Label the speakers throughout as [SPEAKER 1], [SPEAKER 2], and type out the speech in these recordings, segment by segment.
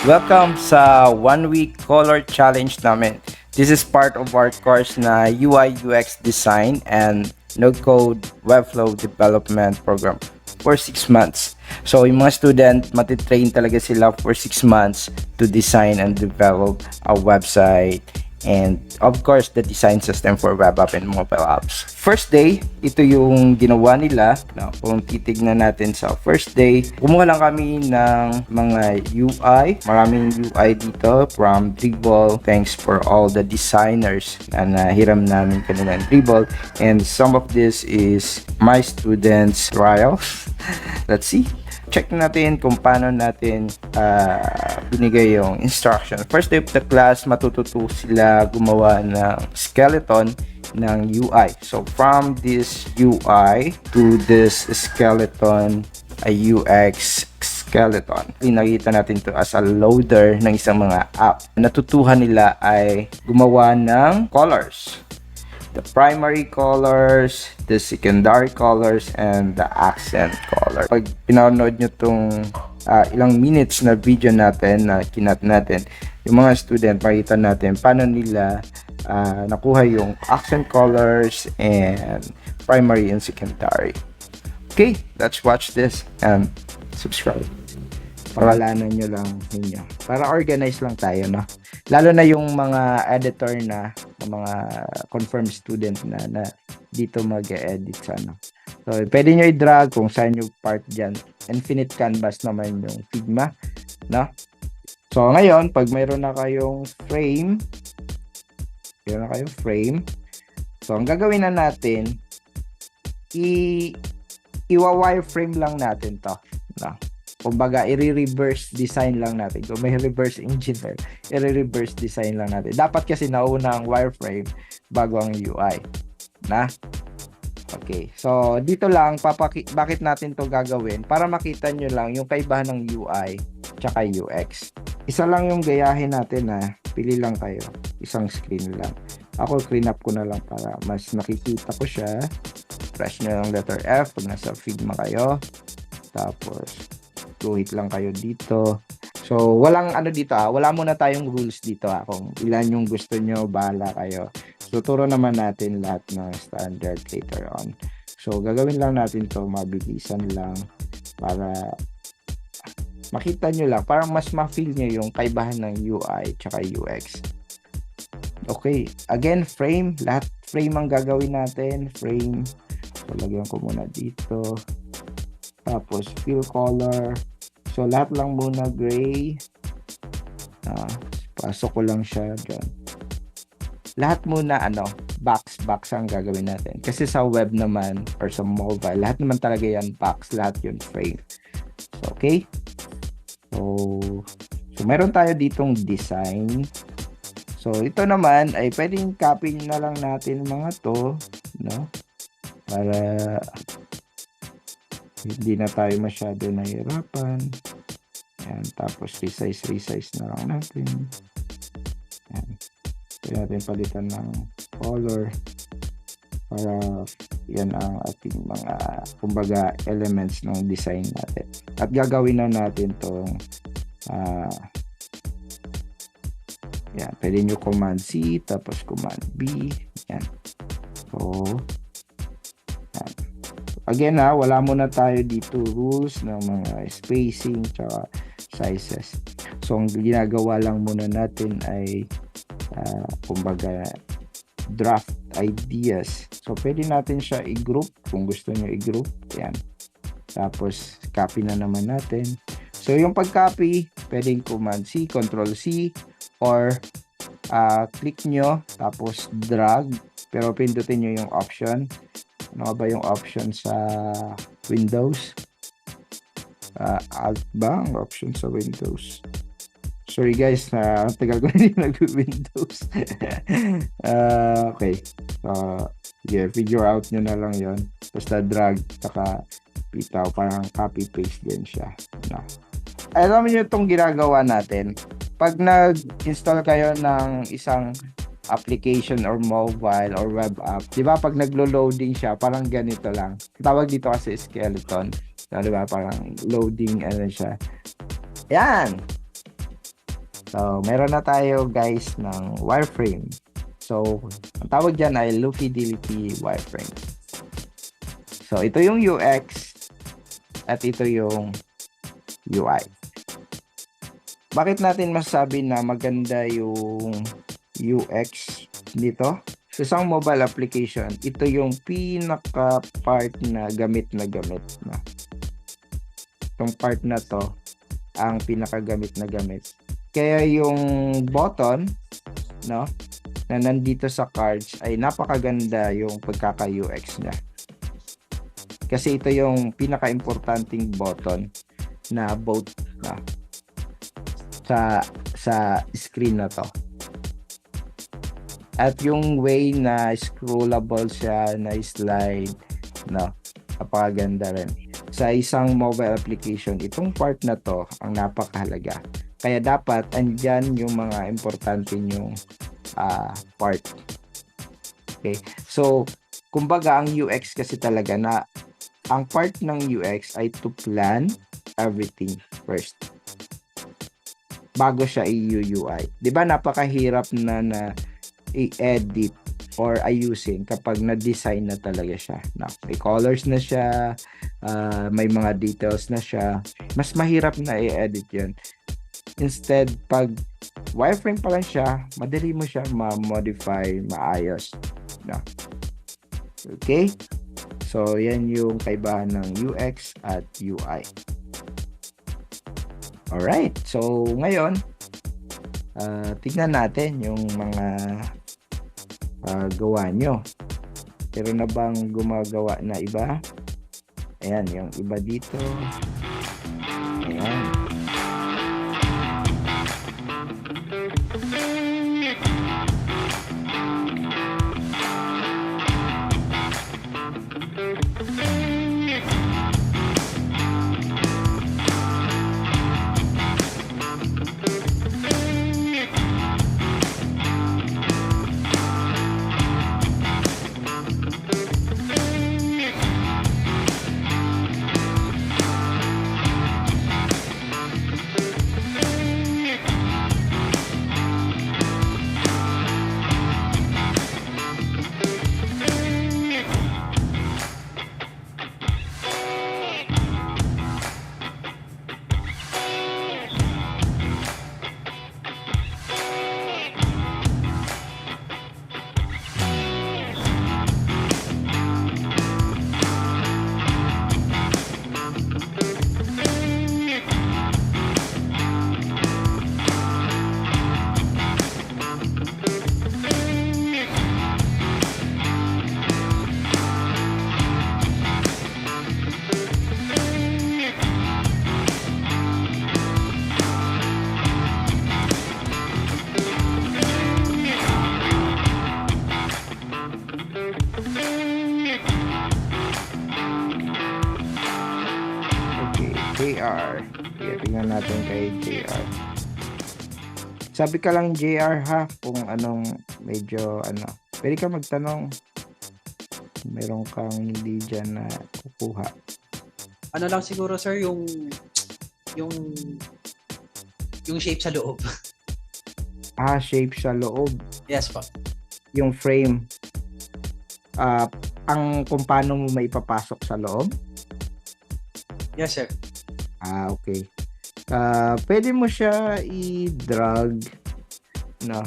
[SPEAKER 1] Welcome sa 1 week color challenge namin. This is part of our course na UI UX design and no-code webflow development program for 6 months. So yung mga student, matitrain talaga sila for 6 months to design and develop a website and of course the design system for web app and mobile apps. First day, ito yung ginawa nila. Now, kung titignan natin sa first day, kumuha lang kami ng mga UI. Maraming UI dito from Dribble. Thanks for all the designers na nahiram namin kanina ng Dribble. And some of this is my students' trials. Let's see. Check natin kung paano natin binigay yung instruction. First day of the class, matututo sila gumawa ng skeleton ng UI. So, from this UI to this skeleton, a UX skeleton. Pinakita natin to as a loader ng isang mga app. Natutuhan nila ay gumawa ng colors. The primary colors, the secondary colors, and the accent color. Pag pinanood nyo tong ilang minutes na video natin, na kinat natin, yung mga student, makita natin paano nila nakuha yung accent colors and primary and secondary. Okay, let's watch this and subscribe. Pangalanan nyo lang ninyo. Para organize lang tayo, no? Lalo na yung mga editor na mga confirmed student na dito mag-edit sa ano. So, pwede nyo i-drag kung saan yung part dyan. Infinite canvas naman yung Figma, no? So, ngayon, pag mayroon na kayong frame, so, ang gagawin na natin, i-wireframe lang natin to, no? Kumbaga, i-reverse design lang natin. Kung may reverse engineer, i-reverse design lang natin. Dapat kasi nauna ang wireframe bago ang UI. Na? Okay. So, dito lang, bakit natin to gagawin? Para makita nyo lang yung kaibahan ng UI tsaka UX. Isa lang yung gayahin natin na pili lang kayo. Isang screen lang. Ako, clean up ko na lang para mas nakikita ko siya. Press nyo yung letter F kung nasa Figma kayo. Tapos, guhit lang kayo dito. So, walang ano dito wala muna tayong rules dito kung ilan yung gusto nyo, bahala kayo. So, turo naman natin lahat ng standard later on. So, gagawin lang natin to mabilisan lang para makita nyo lang, para mas ma-feel nyo yung kaibahan ng UI tsaka UX. Okay, again, frame. Lahat frame ang gagawin natin. Frame. So, lagyan ko muna dito. Tapos, fill color. So, lahat lang muna gray. Pasok ko lang siya dyan. Lahat muna, box ang gagawin natin. Kasi sa web naman, or sa mobile, lahat naman talaga yan box. Lahat yun frame. So, okay? So, meron tayo ditong design. So, ito naman, ay pwedeng copy na lang natin mga to, no? Para hindi na tayo masyado nahihirapan. Ayan, tapos resize na lang natin. Ayan. Pwede natin palitan ng color para yan ang ating mga kumbaga elements ng design natin. At gagawin na natin tong yan, pwede nyo Command C tapos Command B. Yan. So, yan. Again wala muna tayo dito rules ng mga spacing tsaka sizes. So, ang ginagawa lang muna natin ay kumbaga draft ideas. So, pwede natin siya i-group kung gusto nyo i-group. Yan. Tapos, copy na naman natin. So, yung pag-copy, pwedeng Command C, Control C, or click nyo, tapos drag. Pero pindutin nyo yung option. Ano ba yung option sa Windows? Alt ba ang option sa Windows? Sorry guys, tagal ko na yung nag-Windows. Okay. Yeah, figure out nyo na lang yon. Basta drag, saka pitaw, parang copy-paste din siya. No. Alam nyo itong ginagawa natin. Pag nag-install kayo ng isang application or mobile or web app, di ba pag naglo-loading siya, parang ganito lang. Tawag dito kasi skeleton. Di ba? Parang loading, siya. Yan! So, meron na tayo guys ng wireframe. So, ang tawag dyan ay low fidelity wireframe. So, ito yung UX at ito yung UI. Bakit natin masasabi na maganda yung UX dito? Sa isang mobile application, ito yung pinaka part na gamit na gamit. Itong part na to, ang pinakagamit na gamit. Kaya yung button, no, na nandito sa cards ay napakaganda yung pagkaka-UX niya. Kasi ito yung pinaka-importanting button na both na sa screen na to. At yung way na scrollable siya, na slide, no, napakaganda rin. Sa isang mobile application, itong part na to ang napakahalaga. Kaya dapat andyan yung mga importante yung part. Okay. So, kumbaga ang UX kasi talaga na ang part ng UX ay to plan everything first bago siya i-UI. 'Di ba napakahirap na i-edit or ayusin kapag na-design na talaga siya. May colors na siya, may mga details na siya. Mas mahirap na i-edit 'yun. Instead, pag wireframe pa lang siya, madali mo siya ma-modify, maayos. No? Okay? So, yan yung kaibahan ng UX at UI. Alright. So, ngayon, tignan natin yung mga gawa nyo. Pero na bang gumagawa na iba? Ayan, yung iba dito. Ayan. JR. Okay, tingnan natin kay JR. Sabi ka lang JR ha, kung anong medyo pwede ka magtanong. Meron kang hindi dyan na kukuha.
[SPEAKER 2] Ano lang siguro sir, yung shape sa loob.
[SPEAKER 1] Shape sa loob.
[SPEAKER 2] Yes po.
[SPEAKER 1] Yung frame. Ang kung paano mo maipapasok sa loob?
[SPEAKER 2] Yes sir.
[SPEAKER 1] Okay. Pwede mo siya i-drag, no?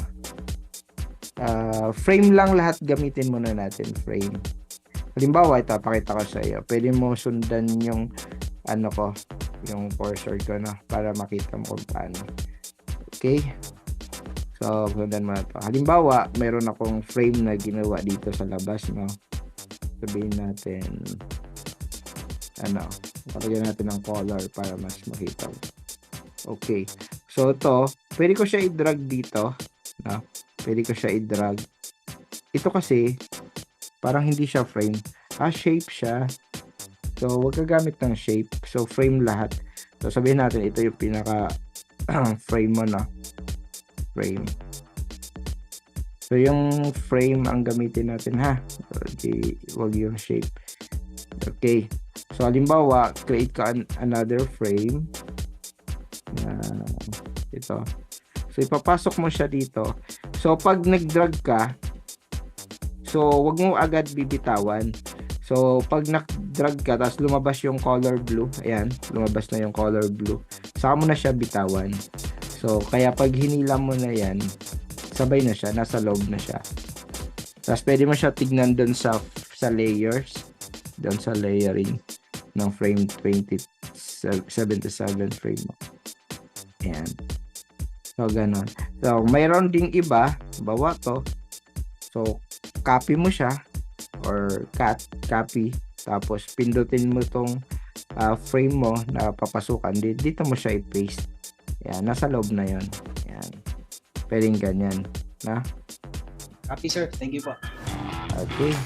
[SPEAKER 1] Frame lang lahat, gamitin muna natin frame. Halimbawa, ito, pakita ko sa iyo. Pwede mo sundan yung yung cursor ko, no? Para makita mo kung paano. Okay? So, sundan mo na ito. Halimbawa, mayroon akong frame na ginawa dito sa labas, no? Sabihin natin, palagyan natin ng color para mas makita mo. Okay. So, ito, pwede ko siya i-drag dito, no? Pwede ko siya i-drag. Ito kasi, parang hindi siya frame. Shape siya. So, wag ka gamit ng shape. So, frame lahat. So, sabihin natin, ito yung pinaka frame mo, no? Frame. So, yung frame ang gamitin natin, ha? Okay, wag yung shape. Okay. So, halimbawa, create ka another frame. Ito. So, ipapasok mo siya dito. So, pag nag-drag ka, so, wag mo agad bibitawan. So, pag nag-drag ka, tapos lumabas yung color blue, ayan, lumabas na yung color blue. Saka mo na siya bitawan. So, kaya pag hinila mo na yan, sabay na siya, nasa loob na siya. Tapos, pwede mo siya tignan doon sa layers, doon sa layering ng frame 77 frame mo. Ayan. So, ganon. So, mayroon ding iba, bawa to. So, copy mo siya, or copy, tapos pindutin mo tong frame mo na papasukan, dito mo siya i-paste. Yan, nasa loob na yon. Yan, pwedeng ganyan na.
[SPEAKER 2] Copy, sir. Thank you po.
[SPEAKER 1] Okay.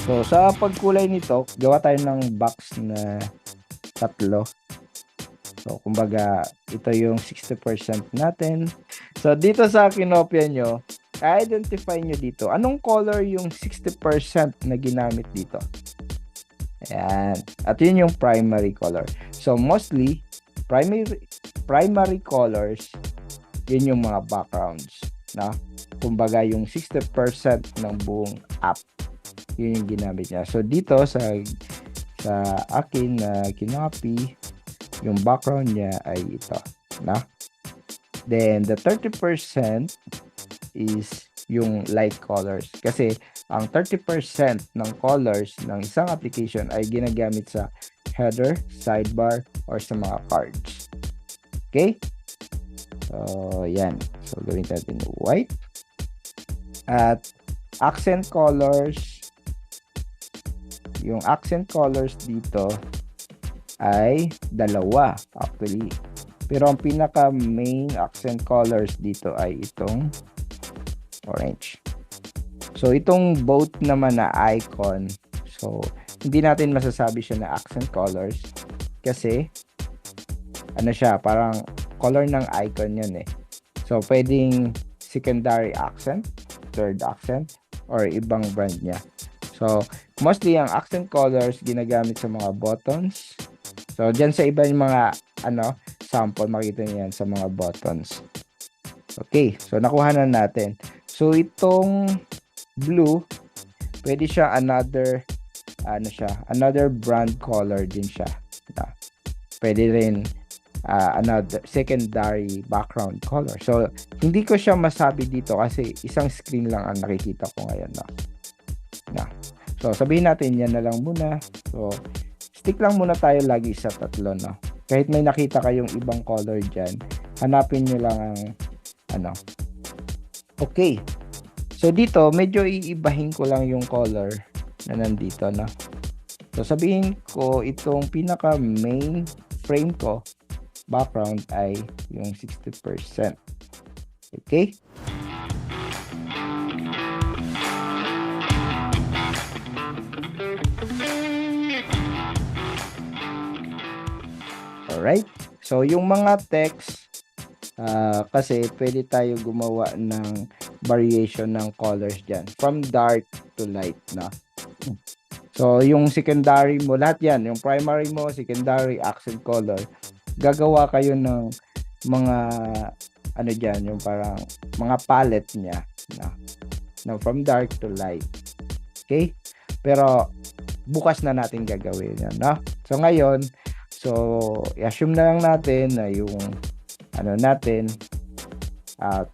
[SPEAKER 1] So, sa pagkulay nito, gawa tayo ng box na 3. So, kumbaga, ito yung 60% natin. So, dito sa kinopya nyo, identify nyo dito, anong color yung 60% na ginamit dito. Ayan. At yun yung primary color. So, mostly, primary colors, yun yung mga backgrounds. Na? Kumbaga, yung 60% ng buong app, yun yung ginamit niya. So, dito sa akin na kinopy, yung background niya ay ito. Na? Then, the 30% is yung light colors. Kasi, ang 30% ng colors ng isang application ay ginagamit sa header, sidebar, or sa mga cards. Okay? So, yan. So, gawin natin white. At, accent colors, yung accent colors dito ay 2 actually. Pero ang pinaka main accent colors dito ay itong orange. So itong both naman na icon, so hindi natin masasabi siya na accent colors kasi ano siya, parang color ng icon yun eh. So pwedeng secondary accent, third accent, or ibang brand niya. So, mostly ang accent colors ginagamit sa mga buttons. So, dyan sa iba yung mga sample, makita niyo yan sa mga buttons. Okay, so nakuha na natin. So, itong blue, pwede siya another brand color din siya. Pwede rin another secondary background color. So, hindi ko siya masabi dito kasi isang screen lang ang nakikita ko ngayon. So, sabihin natin yan na lang muna. So, stick lang muna tayo lagi sa 3, no? Kahit may nakita kayong ibang color dyan, hanapin nyo lang ang Okay. So, dito, medyo iibahin ko lang yung color na nandito, no? So, sabihin ko, itong pinaka main frame ko, background ay yung 60%. Okay? Alright? So, yung mga text, kasi pwede tayo gumawa ng variation ng colors dyan. From dark to light na. So, yung secondary mo, lahat yan. Yung primary mo, secondary, accent color. Gagawa kayo ng mga, dyan, yung parang, mga palette niya. Na from dark to light. Okay? Pero, bukas na natin gagawin yan, no? So ngayon, i-assume na lang natin na yung natin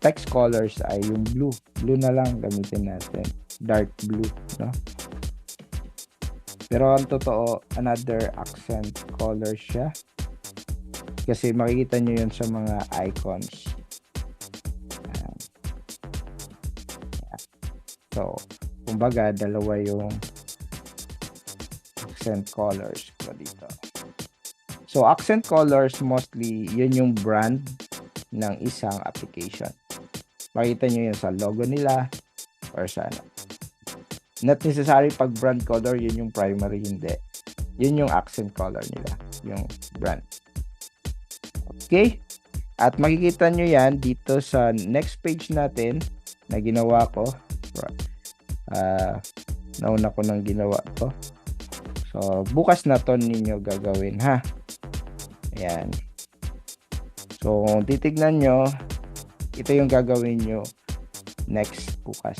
[SPEAKER 1] text colors ay yung blue. Blue na lang gamitin natin. Dark blue, no? Pero ang totoo, another accent color siya. Kasi makikita nyo yun sa mga icons. Ayan. So, kumbaga, dalawa yung accent colors ko dito. So, accent colors, mostly, yun yung brand ng isang application. Makita nyo yun sa logo nila or sa Not necessary pag brand color, yun yung primary, hindi. Yun yung accent color nila, yung brand. Okay? At makikita nyo yan dito sa next page natin na ginawa ko. Nauna ko nang ginawa to. So, bukas na to ninyo gagawin, ha? Ayan. So, kung titignan nyo, ito yung gagawin nyo next bukas.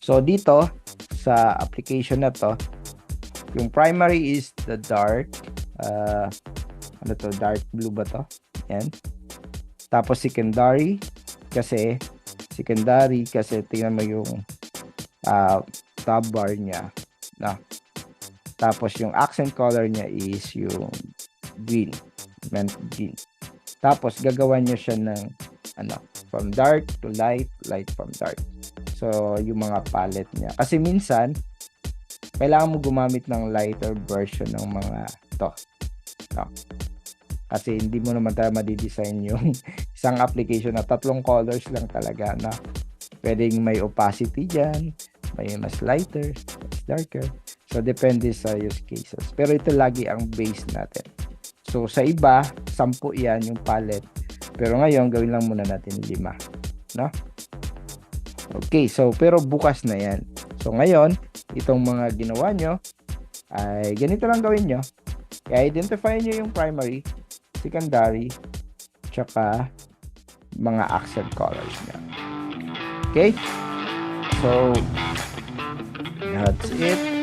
[SPEAKER 1] So, dito, sa application na to, yung primary is the dark, dark blue ba to? Yan. Tapos, secondary, kasi tingnan mo yung tab bar niya. No? Tapos, yung accent color niya is yung green. Green. Tapos, gagawa nyo siya ng, from dark to light, light from dark. So, yung mga palette niya. Kasi minsan, kailangan mo gumamit ng lighter version ng mga to. No? Kasi hindi mo naman tayo madidesign yung isang application na 3 colors lang talaga na pwedeng may opacity dyan, may mas lighter, mas darker. So, depende sa use cases. Pero ito lagi ang base natin. So, sa iba, 10 yan yung palette. Pero ngayon, gawin lang muna natin 5. No? Okay, so pero bukas na yan. So ngayon, itong mga ginawa nyo, ay ganito lang gawin nyo. I-identify nyo yung primary, secondary, tsaka mga accent colors nyo. Okay? So, that's it.